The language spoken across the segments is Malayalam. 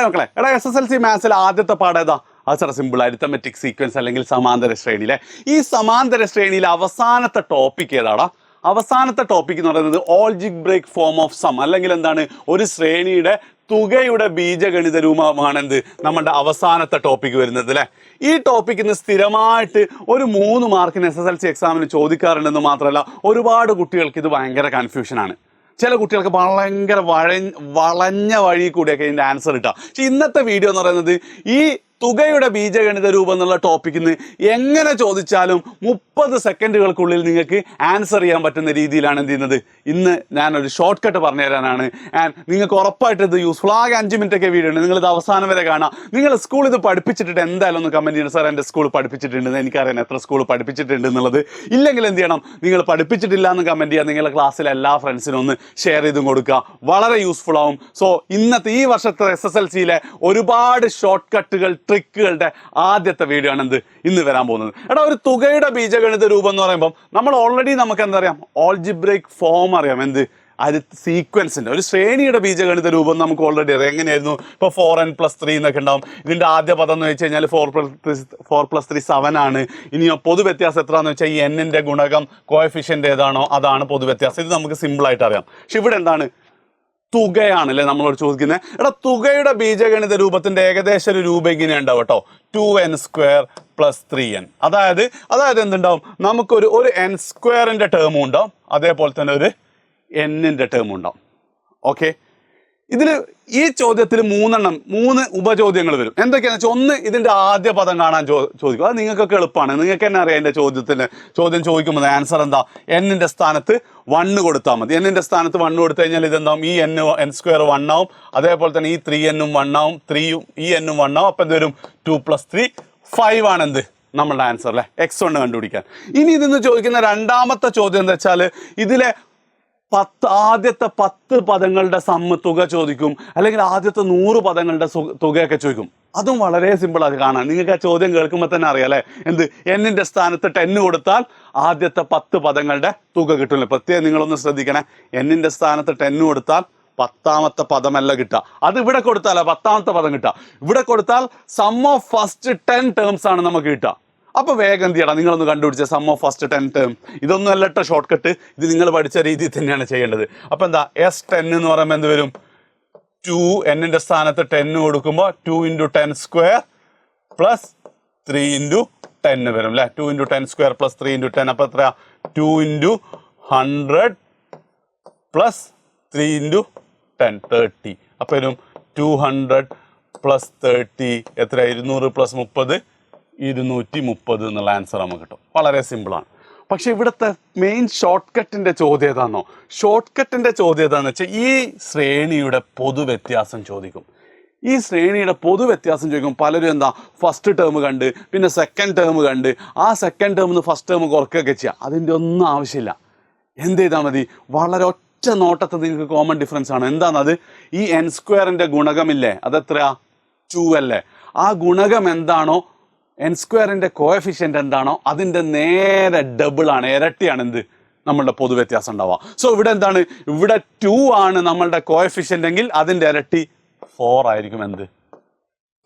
മക്കളെ എടാ SSLC മാത്സിൽ ആദ്യത്തെ പാഠം ഏതാ? അത് സാർ സിമ്പിൾ അരിത്തമെറ്റിക് സീക്വൻസ് അല്ലെങ്കിൽ സമാന്തര ശ്രേണിയിലെ ഈ സമാന്തര ശ്രേണിയിലെ അവസാനത്തെ ടോപ്പിക് ഏതാടാ? അവസാനത്തെ ടോപ്പിക് എന്ന് പറയുന്നത് ഓൾജിബ്രൈക് ഫോം ഓഫ് സം, അല്ലെങ്കിൽ എന്താണ്, ഒരു ശ്രേണിയുടെ തുകയുടെ ബീജഗണിത രൂപമാണ് എന്ത് നമ്മുടെ അവസാനത്തെ ടോപ്പിക് വരുന്നത് അല്ലേ. ഈ ടോപ്പിക്കിൽ നിന്ന് സ്ഥിരമായിട്ട് ഒരു 3 മാർക്കിന് SSLC എക്സാമിന് ചോദിക്കാറുണ്ടെന്ന് മാത്രമല്ല ഒരുപാട് കുട്ടികൾക്ക് ഇത് ഭയങ്കര കൺഫ്യൂഷനാണ്. ചില കുട്ടികൾക്ക് ഭയങ്കര വളഞ്ഞ വഴി കൂടിയൊക്കെ ഇതിൻ്റെ ആൻസർ കിട്ടുക. പക്ഷെ ഇന്നത്തെ വീഡിയോ എന്ന് പറയുന്നത് ഈ തുകയുടെ ബീജഗണിത രൂപം എന്നുള്ള ടോപ്പിക്കിൽ നിന്ന് എങ്ങനെ ചോദിച്ചാലും 30 സെക്കൻഡുകൾക്കുള്ളിൽ നിങ്ങൾക്ക് ആൻസർ ചെയ്യാൻ പറ്റുന്ന രീതിയിലാണ് എന്ത് ചെയ്യുന്നത്. ഇന്ന് ഞാനൊരു ഷോർട്ട് കട്ട് പറഞ്ഞു തരാനാണ്. ആൻഡ് നിങ്ങൾക്ക് ഉറപ്പായിട്ട് ഇത് യൂസ്ഫുൾ. ആകെ 5 മിനിറ്റൊക്കെ വീഡിയോ ഉണ്ട്, നിങ്ങളിത് അവസാനം വരെ കാണാം. നിങ്ങൾ സ്കൂൾ ഇത് പഠിപ്പിച്ചിട്ട് എന്തായാലും ഒന്ന് കമൻറ്റ് ചെയ്യണം. സാർ എൻ്റെ സ്കൂൾ പഠിപ്പിച്ചിട്ടുണ്ട്, എനിക്കറിയാം എത്ര സ്കൂൾ പഠിപ്പിച്ചിട്ടുണ്ട് എന്നുള്ളത്. ഇല്ലെങ്കിൽ എന്ത് ചെയ്യണം, നിങ്ങൾ പഠിപ്പിച്ചിട്ടില്ല എന്ന് കമൻറ്റ് ചെയ്യുക. നിങ്ങളുടെ ക്ലാസ്സിലെ എല്ലാ ഫ്രണ്ട്സിനും ഒന്ന് ഷെയർ ചെയ്തും കൊടുക്കുക, വളരെ യൂസ്ഫുൾ ആവും. സോ ഇന്നത്തെ ഈ വർഷത്തെ SSLCയിലെ ഒരുപാട് ഷോർട്ട് കട്ടുകൾ ട്രിക്കുകളുടെ ആദ്യത്തെ വീഡിയോ ആണ് എന്ത് ഇന്ന് വരാൻ പോകുന്നത്. എടാ, ഒരു തുകയുടെ ബീജഗണിത രൂപം എന്ന് പറയുമ്പോൾ നമ്മൾ ഓൾറെഡി നമുക്ക് എന്താ അറിയാം, ഓൾജിബ്രൈക് ഫോം അറിയാം. എന്ത് അത് സീക്വൻസിൻ്റെ ഒരു ശ്രേണിയുടെ ബീജഗണിത രൂപം നമുക്ക് ഓൾറെഡി അറിയാം. എങ്ങനെയായിരുന്നു? ഇപ്പോൾ 4n+3 എന്നൊക്കെ ഉണ്ടാവും. ഇതിൻ്റെ ആദ്യ പദം എന്ന് വെച്ച് കഴിഞ്ഞാൽ 4+3 7 ആണ്. ഇനിയോ പൊതു വ്യത്യാസം എത്രയാണെന്ന് വെച്ചാൽ ഈ എന്നിൻ്റെ ഗുണകം കോഎഫിഷ്യൻ്റ് ഏതാണോ അതാണ് പൊതു വ്യത്യാസം. ഇത് നമുക്ക് സിമ്പിളായിട്ട് അറിയാം. പക്ഷെ ഇവിടെ എന്താണ്, തുകയാണല്ലേ നമ്മളോട് ചോദിക്കുന്നത്. എടാ, തുകയുടെ ബീജഗണിത രൂപത്തിന്റെ ഏകദേശം ഒരു രൂപം ഇങ്ങനെ ഉണ്ടാവും കേട്ടോ, 2n² + 3n. അതായത് എന്തുണ്ടാവും, നമുക്കൊരു n² ടേമും ഉണ്ടാവും, അതേപോലെ തന്നെ ഒരു n ടേമും ഉണ്ടാവും. ഓക്കെ, ഈ ചോദ്യത്തിൽ 3 ഉപചോദ്യങ്ങൾ വരും. എന്തൊക്കെയാണെന്ന് വെച്ചാൽ, ഒന്ന് ഇതിന്റെ ആദ്യ പദം കാണാൻ ചോദിക്കും. അത് നിങ്ങൾക്കൊക്കെ എളുപ്പമാണ്, നിങ്ങൾക്ക് തന്നെ അറിയാം. എൻ്റെ ചോദ്യം ചോദിക്കുമ്പോൾ ആൻസർ എന്താ, n സ്ഥാനത്ത് 1 കൊടുത്താൽ മതി. n സ്ഥാനത്ത് 1 കൊടുത്തു കഴിഞ്ഞാൽ ഇതെന്താവും, ഈ n² 1 ആവും. അതേപോലെ തന്നെ ഈ 3n 1 ആവും, 3 ഈ n 1 ആവും. അപ്പം എന്ത് വരും, 2 + 3 5 ആണ് എന്ത് നമ്മളുടെ ആൻസർ അല്ലേ, x1 കണ്ടുപിടിക്കാൻ. ഇനി ഇതിന്ന് ചോദിക്കുന്ന രണ്ടാമത്തെ ചോദ്യം എന്താ വെച്ചാൽ, ഇതിലെ ആദ്യത്തെ 10 പദങ്ങളുടെ തുക ചോദിക്കും, അല്ലെങ്കിൽ ആദ്യത്തെ 100 പദങ്ങളുടെ തുകയൊക്കെ ചോദിക്കും. അതും വളരെ സിമ്പിളാണ് കാണാൻ. നിങ്ങൾക്ക് ആ ചോദ്യം കേൾക്കുമ്പോൾ തന്നെ അറിയാം അല്ലേ. എന്ത്, n സ്ഥാനത്ത് 10 കൊടുത്താൽ ആദ്യത്തെ 10 പദങ്ങളുടെ തുക കിട്ടില്ല. പ്രത്യേകം നിങ്ങളൊന്ന് ശ്രദ്ധിക്കണേ, n സ്ഥാനത്ത് 10 കൊടുത്താൽ 10ാമത്തെ പദമല്ല കിട്ടുക, അത് ഇവിടെ കൊടുത്താൽ 10ാമത്തെ പദം കിട്ടുക. ഇവിടെ കൊടുത്താൽ സം ഓഫ് ഫസ്റ്റ് 10 ടേംസ് ആണ് നമുക്ക് കിട്ടുക. അപ്പോൾ വേഗം എന്ത് ചെയ്യണം, നിങ്ങളൊന്ന് കണ്ടുപിടിച്ച സം ഓഫ് ഫസ്റ്റ് 10 ടേം. ഇതൊന്നും അല്ലട്ടോ ഷോർട്ട് കട്ട്, ഇത് നിങ്ങൾ പഠിച്ച രീതിയിൽ തന്നെയാണ് ചെയ്യേണ്ടത്. അപ്പോൾ എന്താ, S10 എന്ന് പറയുമ്പോൾ എന്ത് വരും, 2 n സ്ഥാനത്ത് 10 കൊടുക്കുമ്പോൾ 2 × 10² + 3 × 10 വരും അല്ലേ. 2 × 10² + 3 × 10 അപ്പോൾ എത്രയാ, 2 × 100 + 3 × 10 30. അപ്പോൾ വരും 200 + 30 എത്ര, 200 + 30 230 എന്നുള്ള ആൻസർ നമുക്ക് കിട്ടും. വളരെ സിമ്പിളാണ്. പക്ഷെ ഇവിടുത്തെ മെയിൻ ഷോർട്ട് കട്ടിൻ്റെ ചോദ്യം ഏതാണെന്നോ, ഷോർട്ട് കട്ടിൻ്റെ ചോദ്യം ഏതാണെന്ന് വെച്ചാൽ ഈ ശ്രേണിയുടെ പൊതുവ്യത്യാസം ചോദിക്കും. ഈ ശ്രേണിയുടെ പൊതുവ്യത്യാസം ചോദിക്കും. പലരും എന്താ, ഫസ്റ്റ് ടേം കണ്ട് പിന്നെ സെക്കൻഡ് ടേം കണ്ട് ആ സെക്കൻഡ് ടേമിൽ നിന്ന് ഫസ്റ്റ് ടേം കുറയ്ക്കുകയൊക്കെ ചെയ്യുക. അതിൻ്റെ ഒന്നും ആവശ്യമില്ല. എന്ത് ചെയ്താൽ മതി, വളരെ ഒറ്റ നോട്ടത്തിൽ നിങ്ങൾക്ക് കോമൺ ഡിഫറൻസ് ആണ്. എന്താണത്, ഈ n² ഗുണകമില്ലേ, അതെത്രയാ, 2 അല്ലേ. ആ ഗുണകം എന്താണോ, n² കോഎഫിഷ്യൻ്റ് എന്താണോ അതിൻ്റെ നേരെ ഡബിളാണ്, ഇരട്ടിയാണ് എന്ത് നമ്മളുടെ പൊതുവ്യത്യാസം ഉണ്ടാവുക. സോ ഇവിടെ എന്താണ്, ഇവിടെ 2 ആണ് നമ്മളുടെ കോഎഫിഷ്യൻ്റ് എങ്കിൽ അതിൻ്റെ ഇരട്ടി 4 ആയിരിക്കും എന്ത്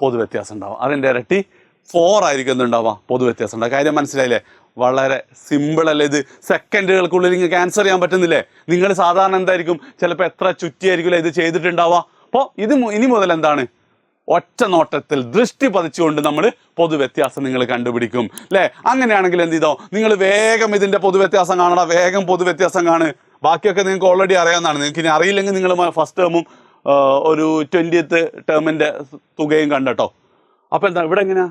പൊതുവ്യത്യാസം ഉണ്ടാവുക. അതിൻ്റെ ഇരട്ടി 4 ആയിരിക്കും എന്തുണ്ടാവുക, പൊതുവ്യത്യാസം ഉണ്ടാവുക. കാര്യം മനസ്സിലായില്ലേ, വളരെ സിമ്പിൾ അല്ലേ. ഇത് സെക്കൻഡുകൾക്കുള്ളിൽ നിങ്ങൾക്ക് ആൻസർ ചെയ്യാൻ പറ്റുന്നില്ലേ. നിങ്ങൾ സാധാരണ എന്തായിരിക്കും, ചിലപ്പോൾ എത്ര ചുറ്റിയായിരിക്കില്ല ഇത് ചെയ്തിട്ടുണ്ടാവുക. അപ്പോൾ ഇനി മുതൽ എന്താണ്, ഒറ്റ നോട്ടത്തിൽ ദൃഷ്ടി പതിച്ചുകൊണ്ട് നമ്മൾ പൊതുവ്യത്യാസം നിങ്ങൾ കണ്ടുപിടിക്കും അല്ലേ. അങ്ങനെയാണെങ്കിൽ എന്ത് ചെയ്തോ, നിങ്ങൾ വേഗം ഇതിൻ്റെ പൊതുവ്യത്യാസം കാണണം, വേഗം പൊതുവ്യത്യാസം കാണ്. ബാക്കിയൊക്കെ നിങ്ങൾക്ക് ഓൾറെഡി അറിയാവുന്നതാണ്. നിങ്ങൾക്ക് ഇനി അറിയില്ലെങ്കിൽ നിങ്ങൾ ഫസ്റ്റ് ടേമും ഒരു 20th ടേമിൻ്റെ തുകയും കണ്ടോ. അപ്പോൾ എന്താ ഇവിടെ എങ്ങനെയാ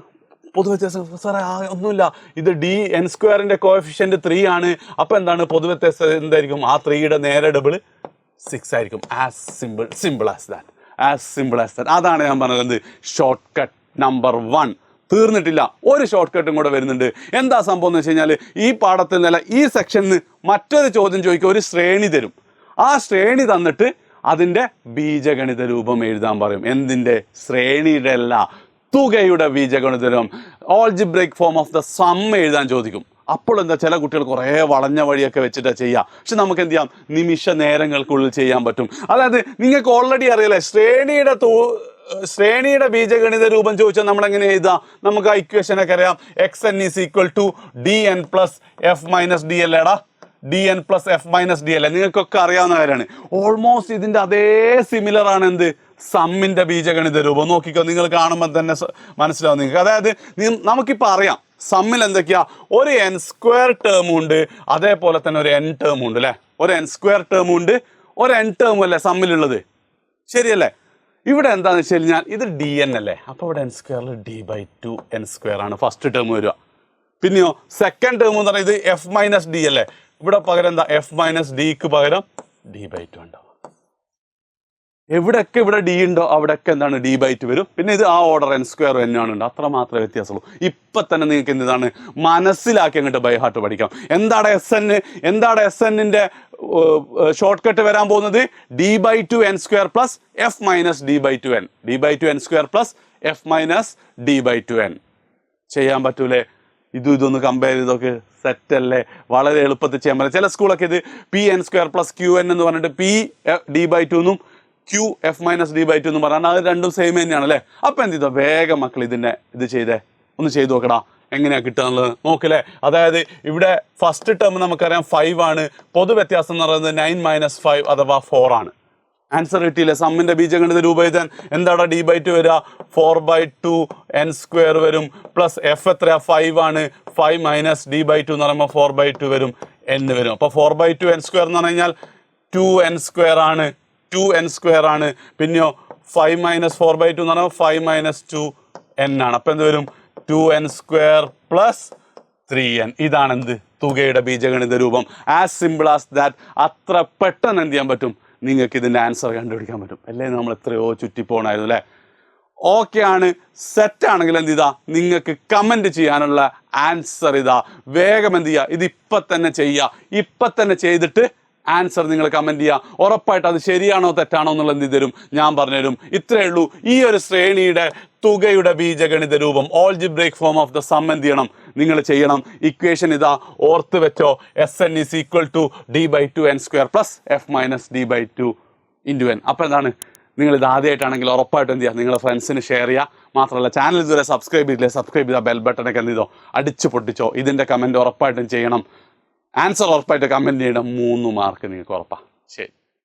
പൊതുവ്യത്യാസം, സാറേ ഒന്നുമില്ല, ഇത് n² കോഎഫിഷ്യൻ്റ് 3 ആണ്. അപ്പോൾ എന്താണ് പൊതുവ്യത്യാസം, എന്തായിരിക്കും, ആ 3യുടെ നേരെ ഡബിൾ 6 ആയിരിക്കും. As simple as that. അതാണ് ഞാൻ പറഞ്ഞത്, ഷോർട്ട് കട്ട് നമ്പർ 1. തീർന്നിട്ടില്ല, ഒരു ഷോർട്ട് കട്ടും കൂടെ വരുന്നുണ്ട്. എന്താ സംഭവം എന്ന് വെച്ച് കഴിഞ്ഞാൽ, ഈ പാഠത്തിൽ നിന്നല്ല ഈ സെക്ഷനിൽ നിന്ന് മറ്റൊരു ചോദ്യം ചോദിക്കുക, ഒരു ശ്രേണി തരും. ആ ശ്രേണി തന്നിട്ട് അതിൻ്റെ ബീജഗണിത രൂപം എഴുതാൻ പറയും. എന്തിൻ്റെ, ശ്രേണിയുടെ അല്ല, തുകയുടെ ബീജഗണിത രൂപം, algebraic form of the some എഴുതാൻ ചോദിക്കും. അപ്പോൾ എന്താ ചില കുട്ടികൾ കുറേ വളഞ്ഞ വഴിയൊക്കെ വെച്ചിട്ടാണ് ചെയ്യുക. പക്ഷെ നമുക്ക് എന്ത് ചെയ്യാം, നിമിഷ നേരങ്ങൾക്കുള്ളിൽ ചെയ്യാൻ പറ്റും. അതായത് നിങ്ങൾക്ക് ഓൾറെഡി അറിയില്ലേ, ശ്രേണിയുടെ ബീജഗണിത രൂപം ചോദിച്ചാൽ നമ്മൾ എങ്ങനെ എഴുതാം? നമുക്ക് ആ ഇക്വേഷൻ ഒക്കെ അറിയാം. xn is equal to dn plus F minus D അല്ലേടാ, dn plus F minus D അല്ലേ? നിങ്ങൾക്കൊക്കെ അറിയാവുന്ന കാര്യമാണ്. ഓൾമോസ്റ്റ് ഇതിന്റെ അതേ സിമിലർ ആണ് എന്ത്, സമ്മിന്റെ ബീജഗണിത രൂപം. നോക്കിക്കോ, നിങ്ങൾ കാണുമ്പോൾ തന്നെ മനസ്സിലാവും നിങ്ങൾക്ക്. അതായത് നമുക്കിപ്പോൾ അറിയാം സമ്മിൽ എന്തൊക്കെയാ, ഒരു n സ്ക്വയർ ടേമും ഉണ്ട്, അതേപോലെ തന്നെ ഒരു n ടേമും ഉണ്ട് അല്ലേ. ഒരു n സ്ക്വയർ ടേമും ഉണ്ട്, ഒരു n ടേമും അല്ലേ സമ്മിലുള്ളത്, ശരിയല്ലേ? ഇവിടെ എന്താണെന്ന് വെച്ച് കഴിഞ്ഞാൽ ഇത് dn അല്ലേ, അപ്പോൾ ഇവിടെ n സ്ക്വയറിൽ d/2 n സ്ക്വയർ ആണ് ഫസ്റ്റ് ടേം വരിക. പിന്നെയോ സെക്കൻഡ് ടേം എന്ന് പറഞ്ഞാൽ ഇത് എഫ് മൈനസ് ഡി അല്ലേ, ഇവിടെ പകരം എന്താ, എഫ് മൈനസ് ഡിക്ക് പകരം d/2 ഉണ്ടാവും. എവിടെയൊക്കെ ഇവിടെ ഡി ഉണ്ടോ അവിടെയൊക്കെ എന്താണ് d/2 വരും. പിന്നെ ഇത് ആ ഓർഡർ n സ്ക്വയർ n ആണ് ഉണ്ട്, അത്ര മാത്രമേ വ്യത്യാസമുള്ളൂ. ഇപ്പം തന്നെ നിങ്ങൾക്ക് എന്താണ് മനസ്സിലാക്കി അങ്ങോട്ട് ബൈ ഹാർട്ട് പഠിക്കാം. എന്താണ് എസ് എന്നിന്റെ ഷോർട്ട് കട്ട് വരാൻ പോകുന്നത്, d/2 n square plus F minus d/2 n, d/2 n square plus F minus d/2 n. ചെയ്യാൻ പറ്റൂലേ? ഇതൊന്ന് കമ്പയർ ചെയ്തൊക്കെ, സെറ്റ് അല്ലേ? വളരെ എളുപ്പത്തിൽ ചെയ്യാൻ പറ്റും. ചില സ്കൂളൊക്കെ ഇത് pn സ്ക്വയർ പ്ലസ് qn എന്ന് പറഞ്ഞിട്ട് p d/2 എന്നും q എഫ് മൈനസ് d/2 എന്ന് പറഞ്ഞാൽ അത് രണ്ടും സെയിം തന്നെയാണ് അല്ലേ. അപ്പം എന്ത് ചെയ്തോ, വേഗം മക്കൾ ഇത് ചെയ്തേ, ഒന്ന് ചെയ്ത് നോക്കടാ എങ്ങനെയാ കിട്ടുക എന്നുള്ളത് നോക്കല്ലേ. അതായത് ഇവിടെ ഫസ്റ്റ് ടേം നമുക്കറിയാം 5 ആണ്, പൊതു വ്യത്യാസം എന്ന് പറയുന്നത് 9 - 5 അഥവാ 4 ആണ്. ആൻസർ കിട്ടിയില്ലേ? സമ്മിന്റെ ബീജഗണിത രൂപം എഴുതാൻ എന്താണ് d/2 വരിക, 4/2 n സ്ക്വയർ വരും, പ്ലസ് എഫ് എത്രയാ 5 ആണ്, 5 മൈനസ് d/2 എന്ന് പറയുമ്പോൾ 4/2 വരും, n വരും. അപ്പോൾ 4/2 n സ്ക്വയർ എന്ന് പറഞ്ഞു കഴിഞ്ഞാൽ 2n സ്ക്വയർ ആണ്, 2n സ്ക്വയർ ആണ്. പിന്നെയോ 5 മൈനസ് 4/2 എന്ന് പറഞ്ഞാൽ 5 മൈനസ് 2n ആണ്. അപ്പം എന്ത് വരും, 2n സ്ക്വയർ പ്ലസ് 3n. ഇതാണ് എന്ത്, തുകയുടെ ബീജഗണിത രൂപം. As simple as that. അത്ര പെട്ടെന്ന് എന്ത് ചെയ്യാൻ പറ്റും, നിങ്ങൾക്ക് ഇതിൻ്റെ ആൻസർ കണ്ടുപിടിക്കാൻ പറ്റും. അല്ലേ, നമ്മൾ എത്രയോ ചുറ്റിപ്പോണായിരുന്നു അല്ലേ. ഓക്കെ ആണ്, സെറ്റ് ആണെങ്കിൽ എന്ത് ചെയ്താ, നിങ്ങൾക്ക് കമൻറ്റ് ചെയ്യാനുള്ള ആൻസർ ഇതാ. വേഗം എന്ത് ചെയ്യുക, ഇത് ഇപ്പം തന്നെ ചെയ്യുക. ഇപ്പം തന്നെ ചെയ്തിട്ട് ആൻസർ നിങ്ങൾ കമൻറ്റ് ചെയ്യുക. ഉറപ്പായിട്ട് അത് ശരിയാണോ തെറ്റാണോ എന്നുള്ളത് എന്ത് തരും, ഞാൻ പറഞ്ഞുതരും. ഇത്രയേ ഉള്ളൂ. ഈ ഒരു ശ്രേണിയുടെ തുകയുടെ ബീജഗണിത രൂപം, algebraic form of the sum എന്ത് ചെയ്യണം, നിങ്ങൾ ചെയ്യണം. ഇക്വേഷൻ ഇതാ, ഓർത്ത് വെച്ചോ. SN is equal to d/2 n square plus F minus d/2 into n. അപ്പോൾ എന്താണ്, നിങ്ങൾ ഇത് ആദ്യമായിട്ടാണെങ്കിൽ ഉറപ്പായിട്ടും എന്ത് ചെയ്യുക, നിങ്ങളുടെ ഫ്രണ്ട്സിന് ഷെയർ ചെയ്യുക. മാത്രമല്ല ചാനൽ ഇതുവരെ സബ്സ്ക്രൈബ് ചെയ്തില്ലേ, സബ്സ്ക്രൈബ് ചെയ്താൽ ബെൽ ബട്ടണൊക്കെ എന്ത് ചെയ്തോ, അടിച്ചു പൊട്ടിച്ചോ. ഇതിൻ്റെ കമൻറ്റ് ഉറപ്പായിട്ടും ചെയ്യണം. ആൻസർ ഉറപ്പായിട്ട് കമൻറ്റ് ചെയ്യണം. 3 മാർക്ക് നിങ്ങൾക്ക് ഉറപ്പാണ്. ശരി.